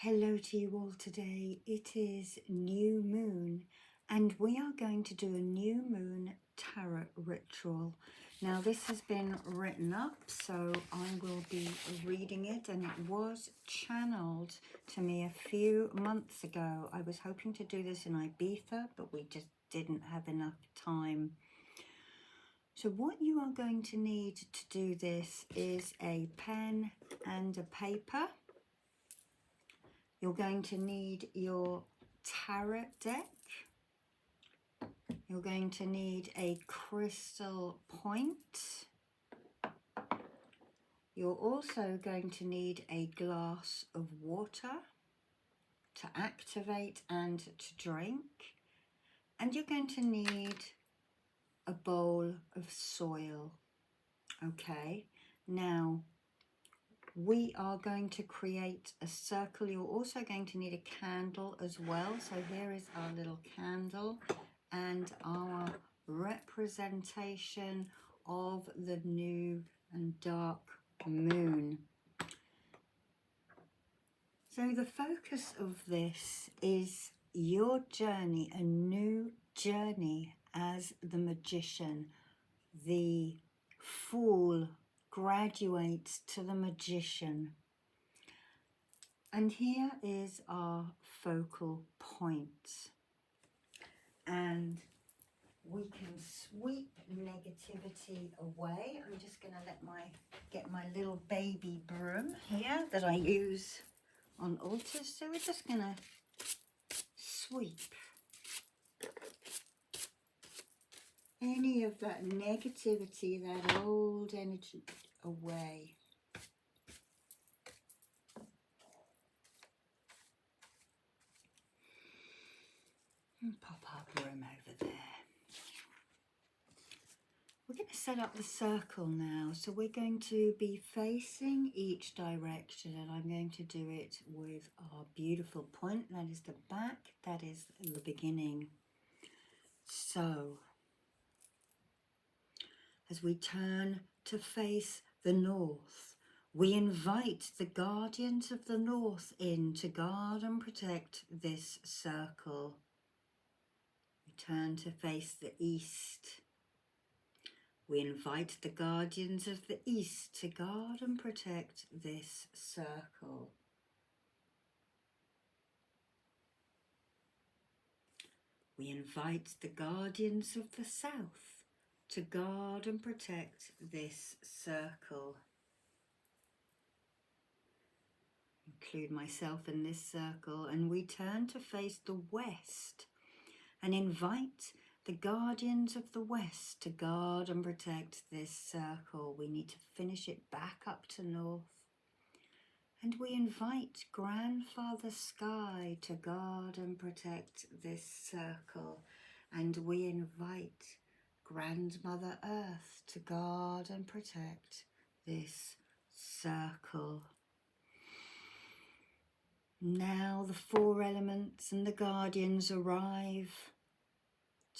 Hello to you all today. It is new moon and we are going to do a new moon tarot ritual. Now this has been written up, so I will be reading it, and it was channeled to me a few months ago. I was hoping to do this in Ibiza, but we just didn't have enough time. So what you are going to need to do this is a pen and a paper. You're going to need your tarot deck. You're going to need a crystal point. You're also going to need a glass of water to activate and to drink. And you're going to need a bowl of soil. Okay, now we are going to create a circle. You're also going to need a candle as well. So here is our little candle and our representation of the new and dark moon. So the focus of this is your journey, a new journey as the magician. The fool graduates to the magician. And here is our focal point. And we can sweep negativity away. I'm just going to get my little baby broom here that I use on altars. So we're just going to sweep any of that negativity, that old energy away. And pop our broom over there. We're going to set up the circle now. So we're going to be facing each direction, and I'm going to do it with our beautiful point. That is the back, that is the beginning. So as we turn to face the north, we invite the guardians of the north in to guard and protect this circle. We turn to face the east. We invite the guardians of the east to guard and protect this circle. We invite the guardians of the south to guard and protect this circle. Include myself in this circle, and we turn to face the west and invite the guardians of the west to guard and protect this circle. We need to finish it back up to north. And we invite Grandfather Sky to guard and protect this circle. And we invite Grandmother Earth to guard and protect this circle. Now the four elements and the guardians arrive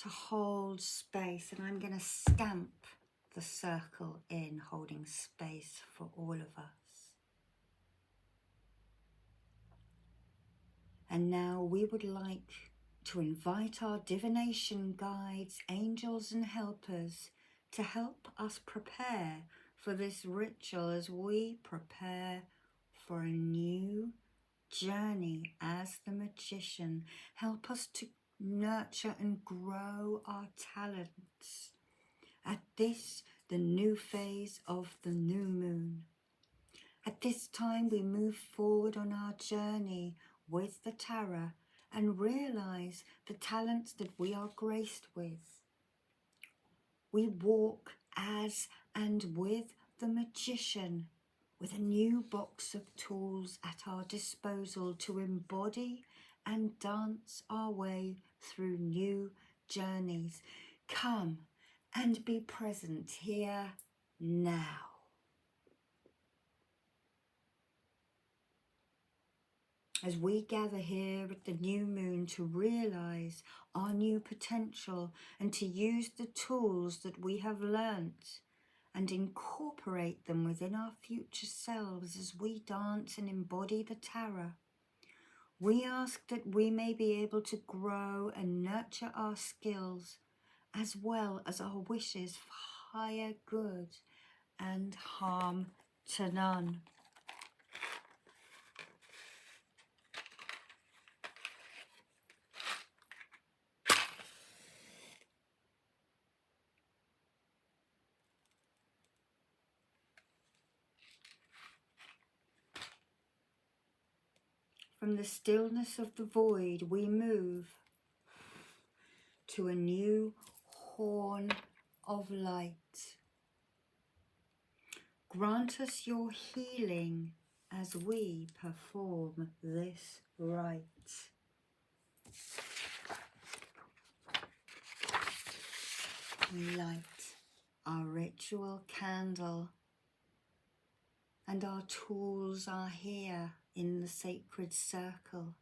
to hold space, and I'm going to stamp the circle in, holding space for all of us. And now we would like to invite our divination guides, angels and helpers to help us prepare for this ritual as we prepare for a new journey as the magician. Help us to nurture and grow our talents at this, the new phase of the new moon. At this time we move forward on our journey with the tarot and realize the talents that we are graced with. We walk as and with the magician, with a new box of tools at our disposal to embody and dance our way through new journeys. Come and be present here now. As we gather here at the new moon to realize our new potential and to use the tools that we have learnt and incorporate them within our future selves as we dance and embody the tarot, We ask that we may be able to grow and nurture our skills as well as our wishes for higher good and harm to none. From the stillness of the void, we move to a new horn of light. Grant us your healing as we perform this rite. We light our ritual candle, and our tools are here in the sacred circle.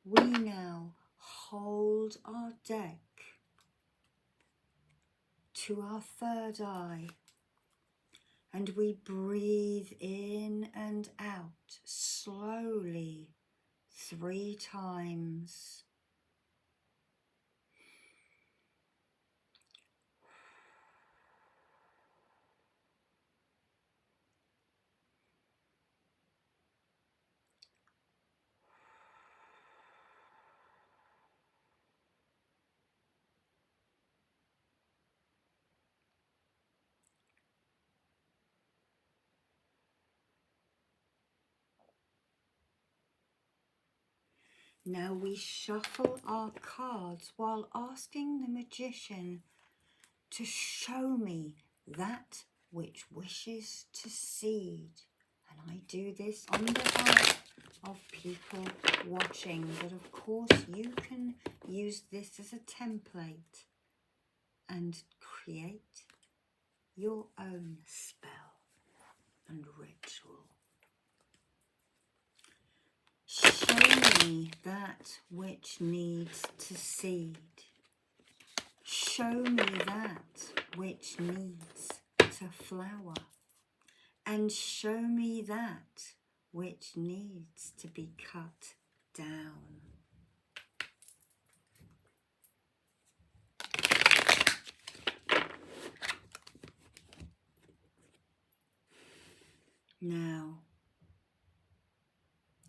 We now hold our deck to our third eye, and we breathe in and out slowly 3 times. Now we shuffle our cards while asking the magician to show me that which wishes to seed. And I do this on behalf of people watching, but of course you can use this as a template and create your own spell and ritual. Show me that which needs to seed. Show me that which needs to flower. And show me that which needs to be cut down. Now,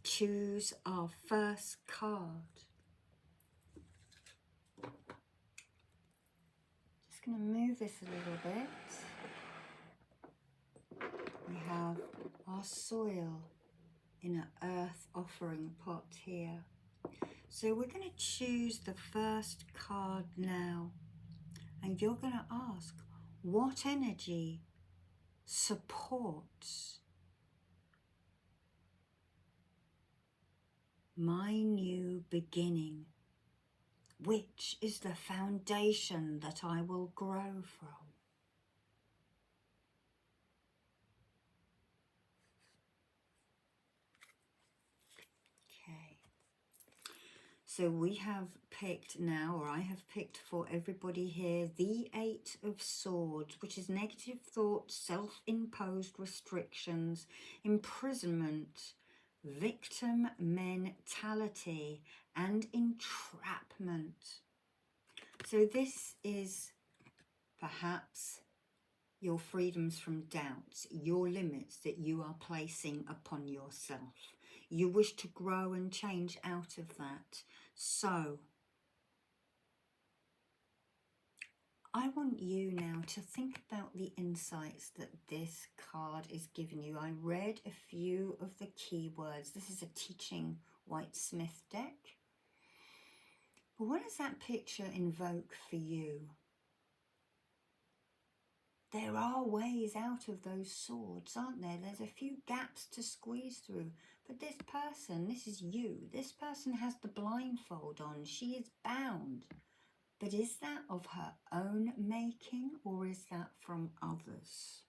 choose our first card. Just going to move this a little bit. We have our soil in an earth offering pot here. So we're going to choose the first card now. And you're going to ask, what energy supports my new beginning? Which is the foundation that I will grow from? Okay. So we have picked now, or I have picked for everybody here, the 8 of Swords, which is negative thoughts, self-imposed restrictions, imprisonment, victim mentality, and entrapment. So this is perhaps your freedoms from doubts, your limits that you are placing upon yourself. You wish to grow and change out of that. So I want you now to think about the insights that this card is giving you. I read a few of the keywords. This is a teaching Whitesmith deck. But what does that picture invoke for you? There are ways out of those swords, aren't there? There's a few gaps to squeeze through. But this person, this is you. This person has the blindfold on. She is bound. But is that of her own making, or is that from others?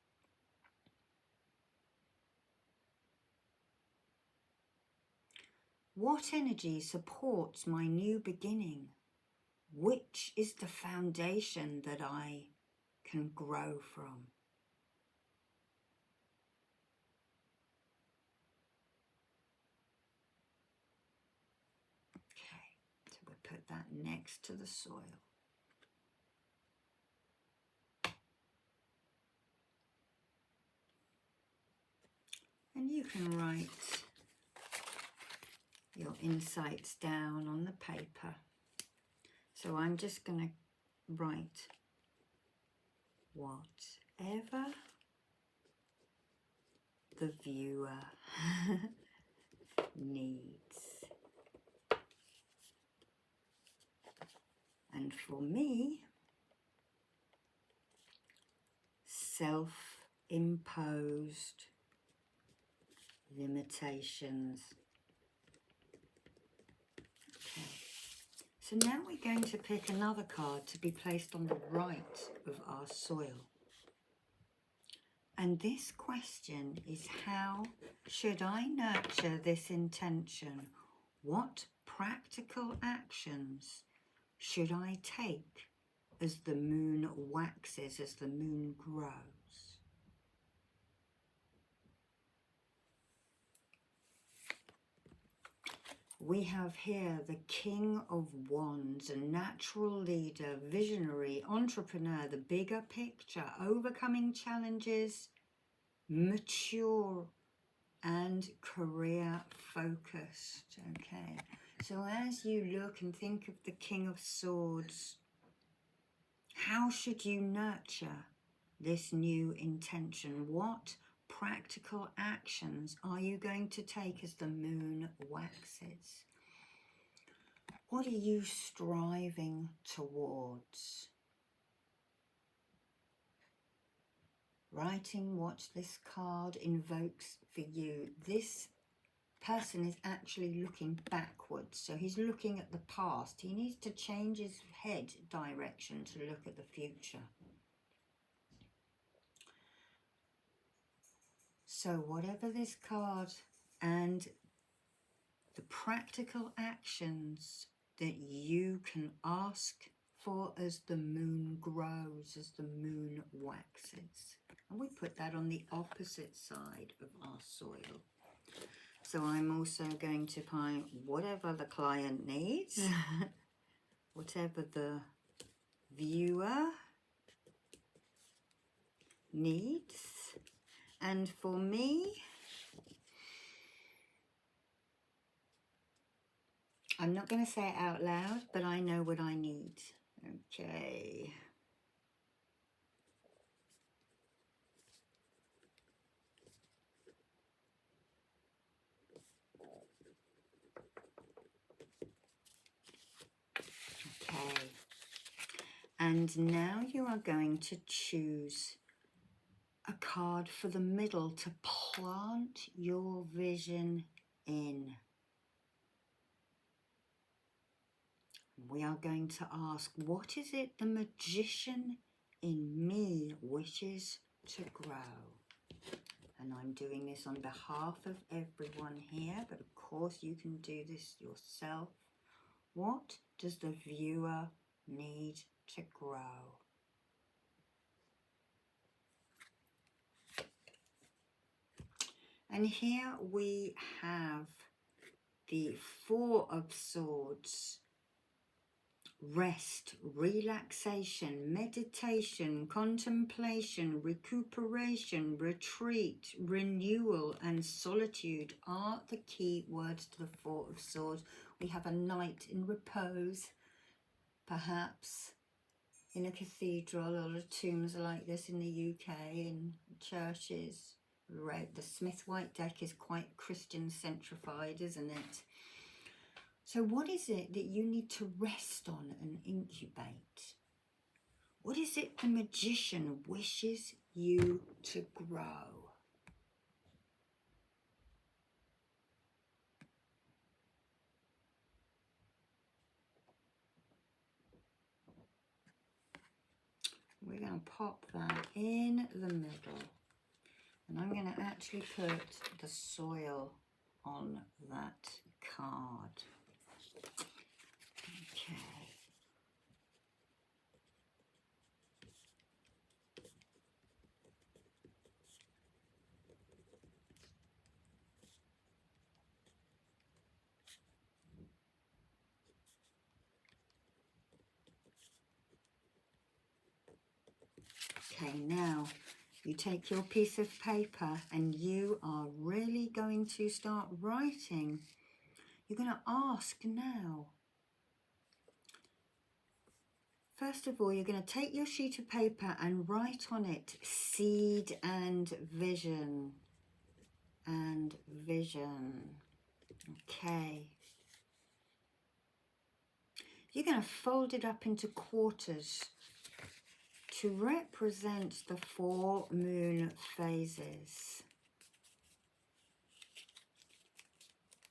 What energy supports my new beginning? Which is the foundation that I can grow from? put that next to the soil. And you can write your insights down on the paper. So I'm just going to write whatever the viewer needs. And for me, self-imposed limitations. Okay. So now we're going to pick another card to be placed on the right of our soil. And this question is, how should I nurture this intention? What practical actions should I take as the moon waxes, as the moon grows? We have here the King of Wands, a natural leader, visionary, entrepreneur, the bigger picture, overcoming challenges, mature and career focused. Okay, so as you look and think of the King of Swords, how should you nurture this new intention? What practical actions are you going to take as the moon waxes? What are you striving towards? Writing what this card invokes for you. This person is actually looking backwards, so he's looking at the past. He needs to change his head direction to look at the future. So whatever this card and the practical actions that you can ask for as the moon grows, as the moon waxes. And we put that on the opposite side of our soil. So I'm also going to find whatever the client needs, whatever the viewer needs. And for me, I'm not going to say it out loud, but I know what I need. Okay. Okay. And now you are going to choose a card for the middle to plant your vision in. We are going to ask, what is it the magician in me wishes to grow? And I'm doing this on behalf of everyone here, but of course you can do this yourself. What does the viewer need to grow? And here we have the Four of Swords. Rest, relaxation, meditation, contemplation, recuperation, retreat, renewal and solitude are the key words to the Four of Swords. We have a night in repose, perhaps in a cathedral. A lot of tombs are like this in the UK, in churches. The Smith-White deck is quite Christian-centrified, isn't it? So what is it that you need to rest on and incubate? What is it the magician wishes you to grow? We're going to pop that in the middle. And I'm going to actually put the soil on that card. Okay. Okay, now you take your piece of paper and you are really going to start writing. You're going to ask now. First of all, you're going to take your sheet of paper and write on it seed and vision. And vision. Okay. You're going to fold it up into quarters to represent the 4 moon phases.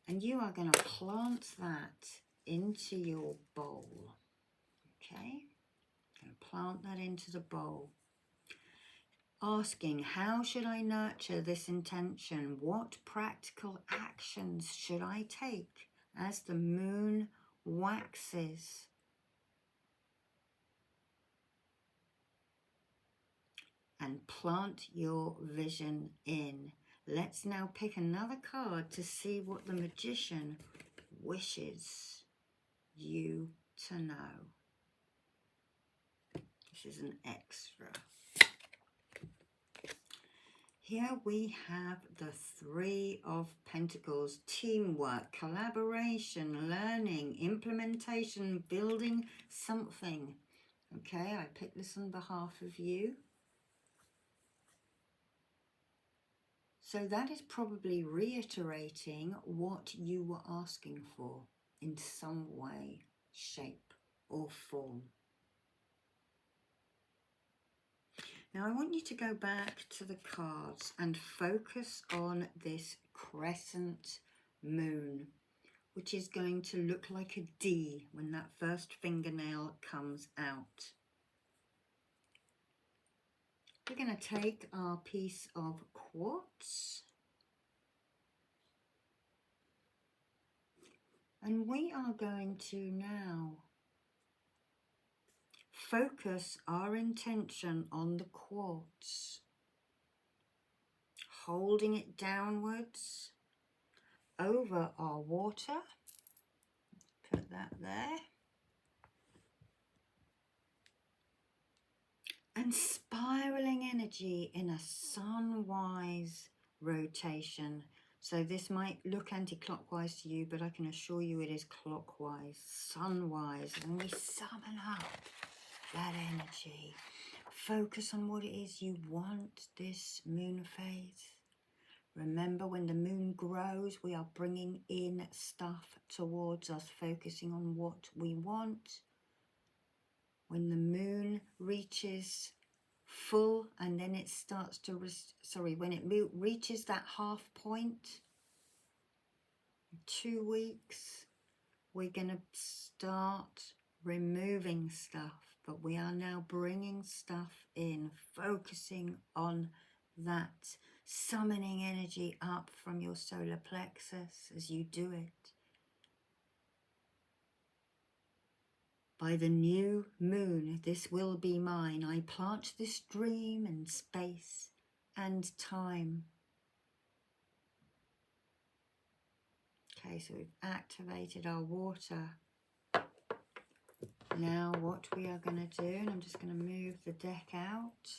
And you are going to plant that into your bowl. Okay? Going to plant that into the bowl. Asking, how should I nurture this intention? What practical actions should I take as the moon waxes? And plant your vision in. Let's now pick another card to see what the magician wishes you to know. This is an extra. Here we have the 3 of Pentacles. Teamwork, collaboration, learning, implementation, building something. Okay, I picked this on behalf of you. So that is probably reiterating what you were asking for in some way, shape or form. Now I want you to go back to the cards and focus on this crescent moon, which is going to look like a D when that first fingernail comes out. We're going to take our piece of quartz and we are going to now focus our intention on the quartz, holding it downwards over our water. Put that there. And spiraling energy in a sunwise rotation. So this might look anti-clockwise to you, but I can assure you it is clockwise, sunwise. And we summon up that energy. Focus on what it is you want this moon phase. Remember, when the moon grows, we are bringing in stuff towards us, focusing on what we want. When the moon reaches full and then it starts to, when it reaches that half point, 2 weeks, we're going to start removing stuff, but we are now bringing stuff in, focusing on that, summoning energy up from your solar plexus as you do it. By the new moon, this will be mine. I plant this dream in space and time. Okay, so we've activated our water. Now what we are going to do, and I'm just going to move the deck out.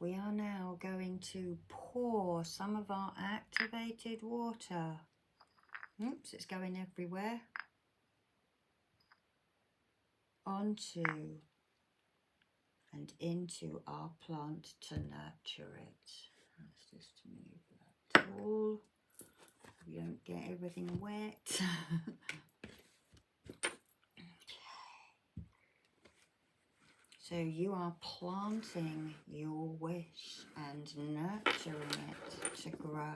We are now going to pour some of our activated water. Oops, it's going everywhere. Onto and into our plant to nurture it. Let's just move that all. We don't get everything wet. So you are planting your wish and nurturing it to grow.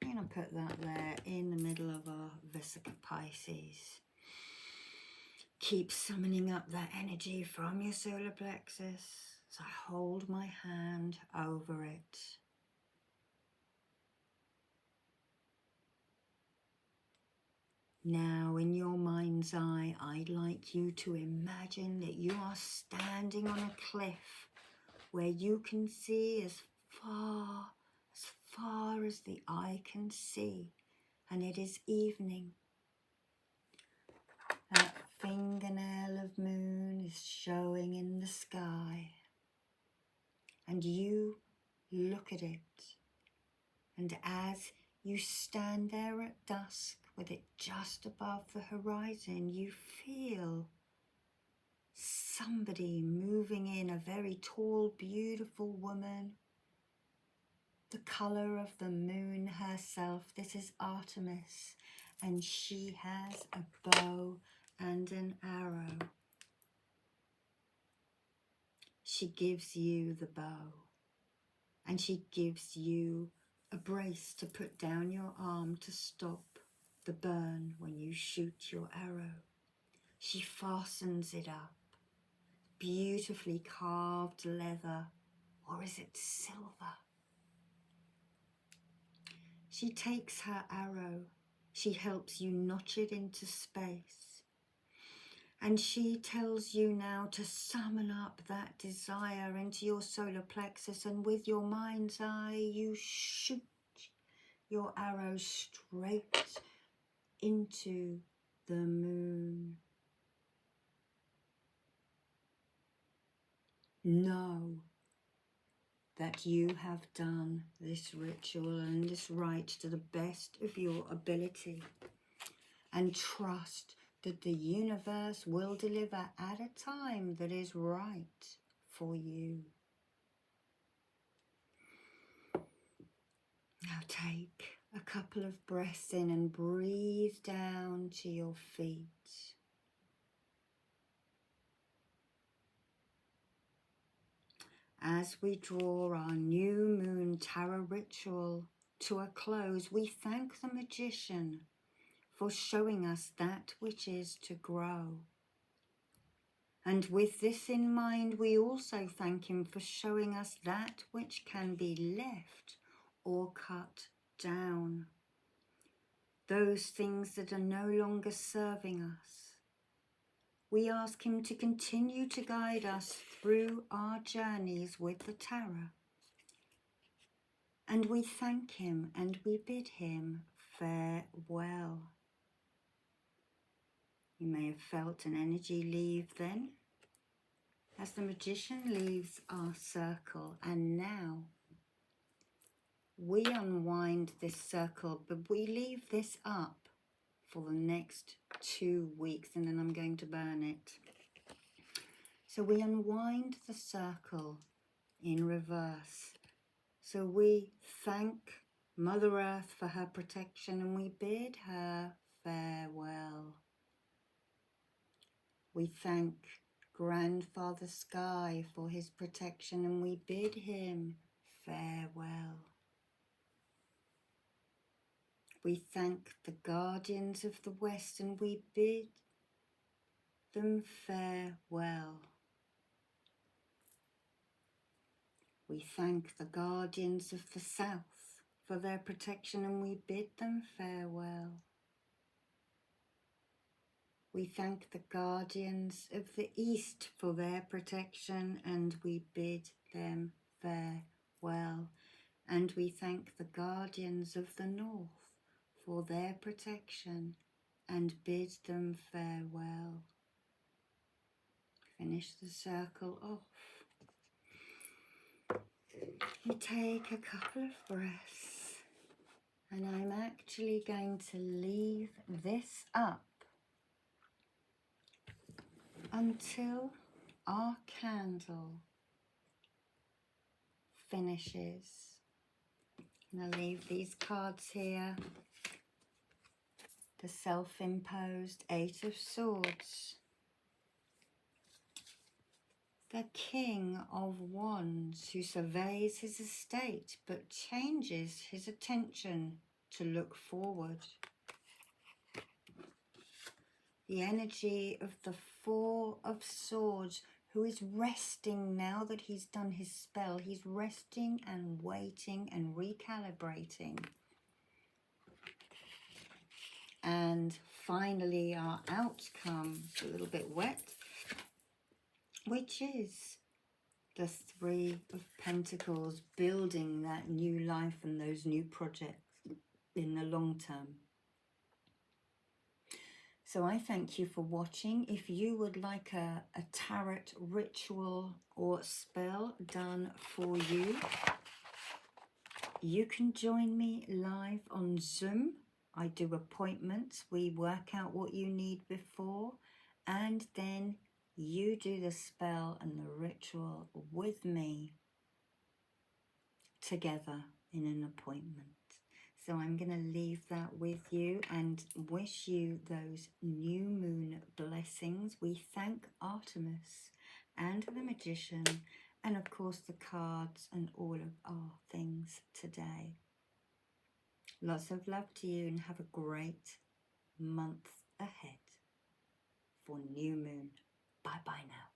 I'm going to put that there in the middle of our Vesica Pisces. Keep summoning up that energy from your solar plexus. So I hold my hand over it. Now, in your mind's eye, I'd like you to imagine that you are standing on a cliff where you can see as far as the eye can see, and it is evening. That fingernail of moon is showing in the sky, and you look at it, and as you stand there at dusk with it just above the horizon, you feel somebody moving in, a very tall, beautiful woman, the colour of the moon herself. This is Artemis, and she has a bow and an arrow. She gives you the bow, and she gives you a brace to put down your arm to stop the burn when you shoot your arrow. She fastens it up, beautifully carved leather, or is it silver? She takes her arrow, she helps you notch it into space, and she tells you now to summon up that desire into your solar plexus, and with your mind's eye you shoot your arrow straight into the moon. Know that you have done this ritual and this rite to the best of your ability, and trust that the universe will deliver at a time that is right for you. Now take a couple of breaths in and breathe down to your feet. As we draw our new moon tarot ritual to a close, we thank the magician for showing us that which is to grow. And with this in mind, we also thank him for showing us that which can be left or cut down. Those things that are no longer serving us. We ask him to continue to guide us through our journeys with the tarot. And we thank him and we bid him farewell. You may have felt an energy leave then, as the magician leaves our circle, and now we unwind this circle, but we leave this up for the next 2 weeks, and then I'm going to burn it. So we unwind the circle in reverse. So we thank Mother Earth for her protection, and we bid her farewell. We thank Grandfather Sky for his protection, and we bid him farewell. We thank the guardians of the West, and we bid them farewell. We thank the guardians of the South for their protection, and we bid them farewell. We thank the guardians of the East for their protection, and we bid them farewell. And we thank the guardians of the North for their protection, and bid them farewell. Finish the circle off. You take a couple of breaths, and I'm actually going to leave this up until our candle finishes. And I'll leave these cards here. The self-imposed Eight of Swords. The King of Wands, who surveys his estate but changes his attention to look forward. The energy of the Four of Swords, who is resting now that he's done his spell. He's resting and waiting and recalibrating. And finally our outcome, a little bit wet, which is the Three of Pentacles, building that new life and those new projects in the long term. So I thank you for watching. If you would like a tarot ritual or spell done for you, you can join me live on Zoom. I do appointments. We work out what you need before, and then you do the spell and the ritual with me together in an appointment. So I'm going to leave that with you and wish you those new moon blessings. We thank Artemis and the magician and of course the cards and all of our things today. Lots of love to you and have a great month ahead for new moon. Bye bye now.